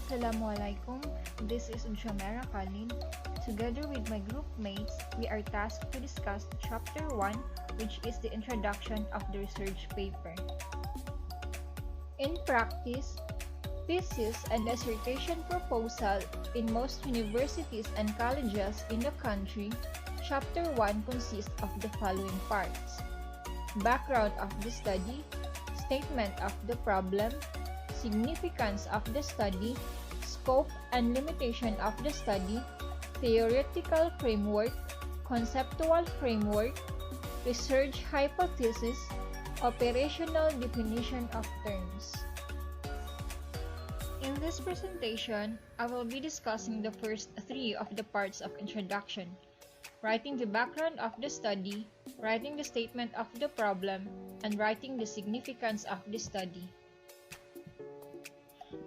Assalamualaikum. This is Unshamera Kalin. Together with my group mates, we are tasked to discuss Chapter 1, which is the introduction of the research paper. In practice, thesis and dissertation proposal in most universities and colleges in the country, Chapter 1 consists of the following parts: background of the study, statement of the problem, significance of the study, scope and limitation of the study, theoretical framework, conceptual framework, research hypothesis, operational definition of terms. In this presentation, I will be discussing the first three of the parts of introduction: writing the background of the study, writing the statement of the problem, and writing the significance of the study.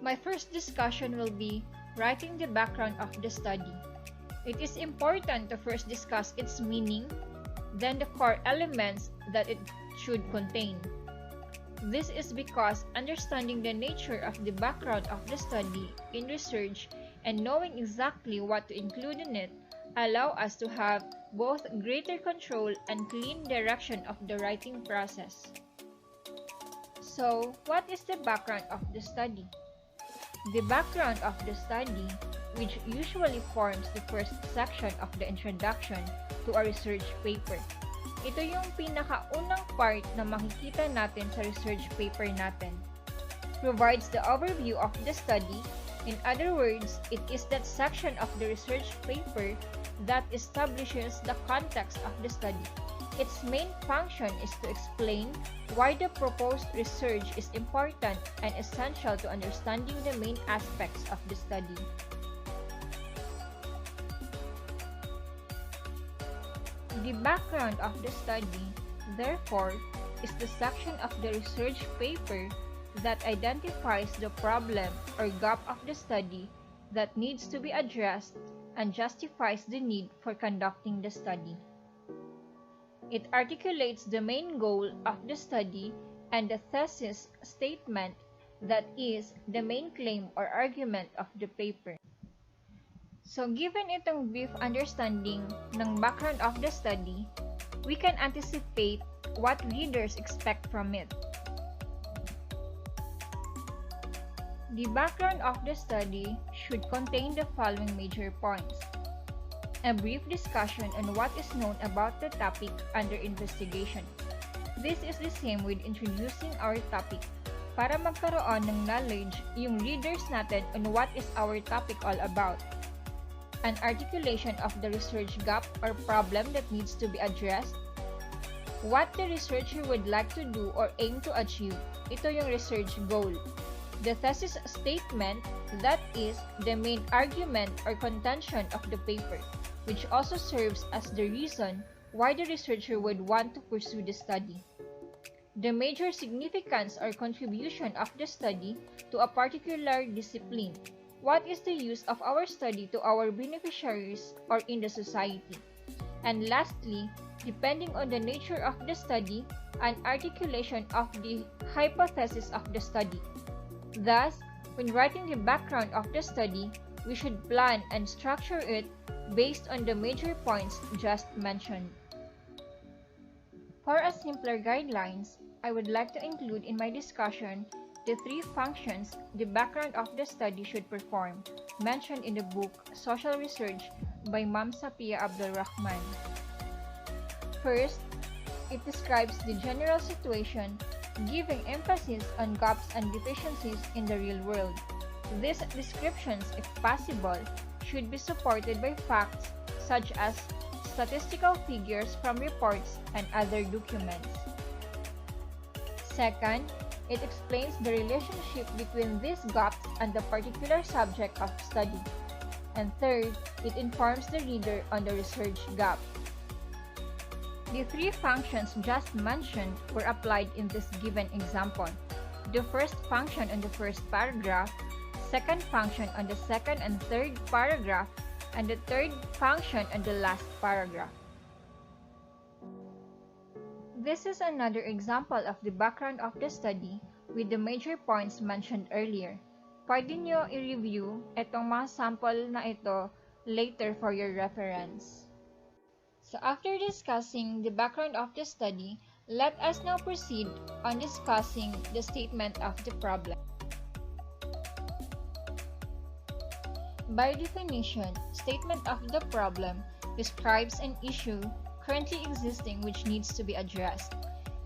My first discussion will be writing the background of the study. It is important to first discuss its meaning, then the core elements that it should contain. This is because understanding the nature of the background of the study in research and knowing exactly what to include in it allow us to have both greater control and clean direction of the writing process. So, what is the background of the study? The background of the study, which usually forms the first section of the introduction to a research paper. Ito yung pinakaunang part na makikita natin sa research paper natin. Provides the overview of the study. In other words, it is that section of the research paper that establishes the context of the study. Its main function is to explain why the proposed research is important and essential to understanding the main aspects of the study. The background of the study, therefore, is the section of the research paper that identifies the problem or gap of the study that needs to be addressed and justifies the need for conducting the study. It articulates the main goal of the study and the thesis statement, that is, the main claim or argument of the paper. So, given itong brief understanding ng background of the study, we can anticipate what readers expect from it. The background of the study should contain the following major points: a brief discussion on what is known about the topic under investigation. This is the same with introducing our topic para magkaroon ng knowledge yung readers natin on what is our topic all about. An articulation of the research gap or problem that needs to be addressed. What the researcher would like to do or aim to achieve. Ito yung research goal. The thesis statement, that is, the main argument or contention of the paper, which also serves as the reason why the researcher would want to pursue the study. The major significance or contribution of the study to a particular discipline. What is the use of our study to our beneficiaries or in the society? And lastly, depending on the nature of the study, an articulation of the hypothesis of the study. Thus, when writing the background of the study, we should plan and structure it based on the major points just mentioned. For a simpler guidelines, I would like to include in my discussion the three functions the background of the study should perform, mentioned in the book Social Research by Ma'am Safia Abdulrahman. First, it describes the general situation, giving emphasis on gaps and deficiencies in the real world. These descriptions, if possible, should be supported by facts such as statistical figures from reports and other documents. Second, it explains the relationship between these gaps and the particular subject of study. And third, it informs the reader on the research gap. The three functions just mentioned were applied in this given example. The first function on the first paragraph, second function on the second and third paragraph, and the third function on the last paragraph. This is another example of the background of the study with the major points mentioned earlier. pwede nyo i-review itong mga sample na ito later for your reference. So after discussing the background of the study, let us now proceed on discussing the statement of the problem. By definition, statement of the problem describes an issue currently existing which needs to be addressed.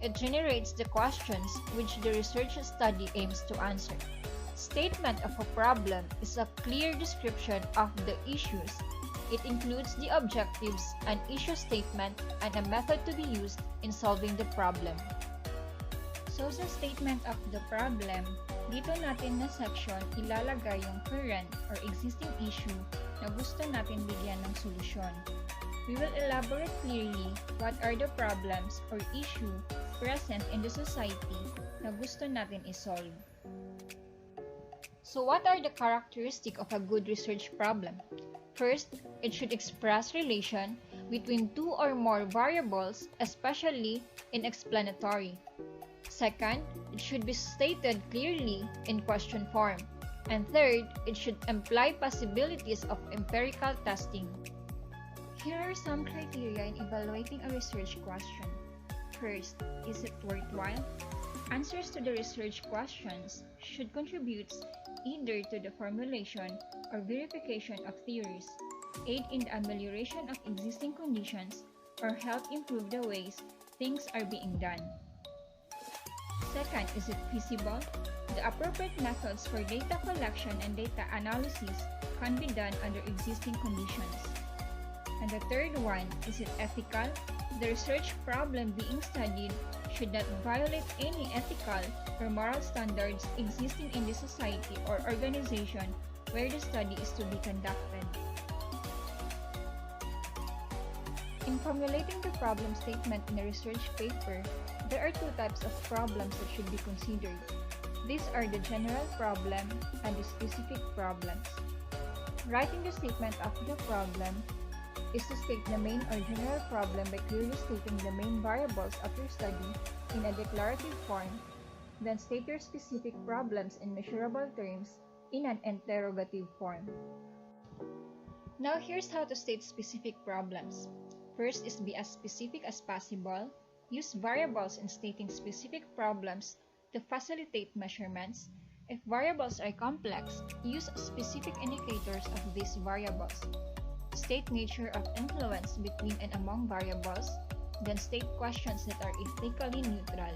It generates the questions which the research study aims to answer. Statement of a problem is a clear description of the issues. It includes the objectives, an issue statement, and a method to be used in solving the problem. So sa statement of the problem, dito natin na section ilalagay yung current or existing issue na gusto natin bigyan ng solusyon. We will elaborate clearly what are the problems or issue present in the society na gusto natin isolve. So what are the characteristics of a good research problem? First, it should express relation between two or more variables, especially in explanatory. Second, it should be stated clearly in question form. And third, it should imply possibilities of empirical testing. Here are some criteria in evaluating a research question. First, is it worthwhile? Answers to the research questions should contribute either to the formulation or verification of theories, aid in the amelioration of existing conditions, or help improve the ways things are being done. Second, is it feasible? The appropriate methods for data collection and data analysis can be done under existing conditions. And the third one, is it ethical? The research problem being studied should not violate any ethical or moral standards existing in the society or organization where the study is to be conducted. In formulating the problem statement in a research paper, there are two types of problems that should be considered. These are the general problem and the specific problems. Writing the statement of the problem is to state the main or general problem by clearly stating the main variables of your study in a declarative form, then state your specific problems in measurable terms in an interrogative form. Now here's how to state specific problems. First is be as specific as possible. Use variables in stating specific problems to facilitate measurements. If variables are complex, use specific indicators of these variables. State nature of influence between and among variables, then state questions that are ethically neutral.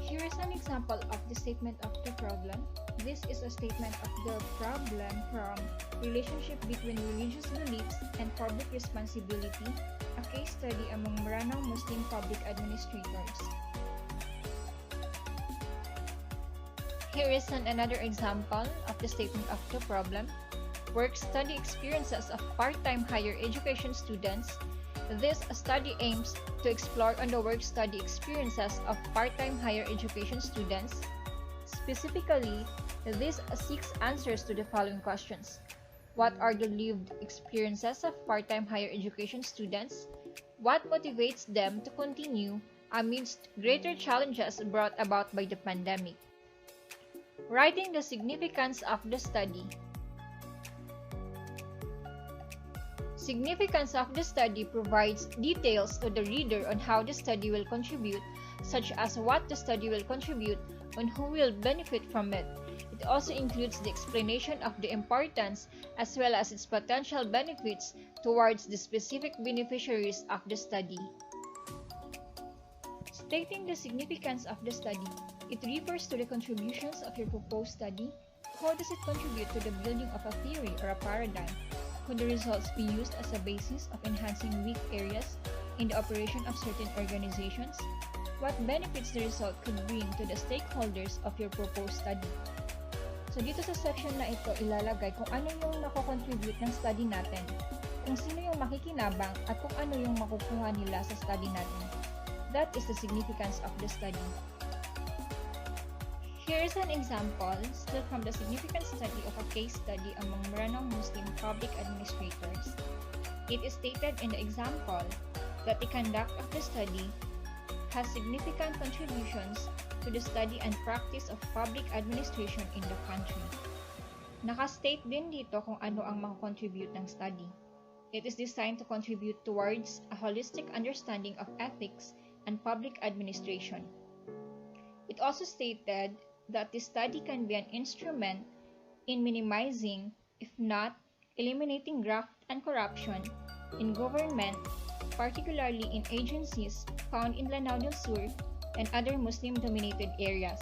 Here is an example of the statement of the problem. This is a statement of the problem from relationship between religious beliefs and public responsibility, a case study among Maranao Muslim public administrators. Here is another example of the statement of the problem. Work-study experiences of part-time higher education students. This study aims to explore on the work-study experiences of part-time higher education students. Specifically, this seeks answers to the following questions. What are the lived experiences of part-time higher education students? What motivates them to continue amidst greater challenges brought about by the pandemic? Writing the significance of the study. Significance of the study provides details to the reader on how the study will contribute, such as what the study will contribute and who will benefit from it. It also includes the explanation of the importance as well as its potential benefits towards the specific beneficiaries of the study. Stating the significance of the study, it refers to the contributions of your proposed study. How does it contribute to the building of a theory or a paradigm? Could the results be used as a basis of enhancing weak areas in the operation of certain organizations? What benefits the result could bring to the stakeholders of your proposed study? So dito sa section na ito, ilalagay kung ano yung mako-contribute ng study natin, kung sino yung makikinabang, at kung ano yung makukuha nila sa study natin. That is the significance of the study. Here is an example, still from the significant study of a case study among Maranao Muslim public administrators. It is stated in the example that the conduct of the study has significant contributions to the study and practice of public administration in the country. Nakastate din dito kung ano ang makakontribute ng study. It is designed to contribute towards a holistic understanding of ethics and public administration. It also stated that the study can be an instrument in minimizing, if not eliminating, graft and corruption in government, particularly in agencies found in Lanao del Sur and other Muslim-dominated areas.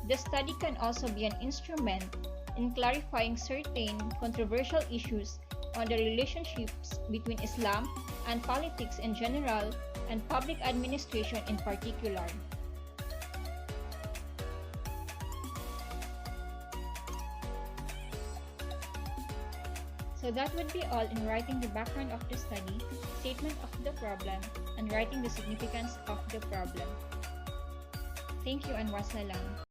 The study can also be an instrument in clarifying certain controversial issues on the relationships between Islam and politics in general and public administration in particular. So that would be all in writing the background of the study, statement of the problem, and writing the significance of the problem. Thank you and wassalam.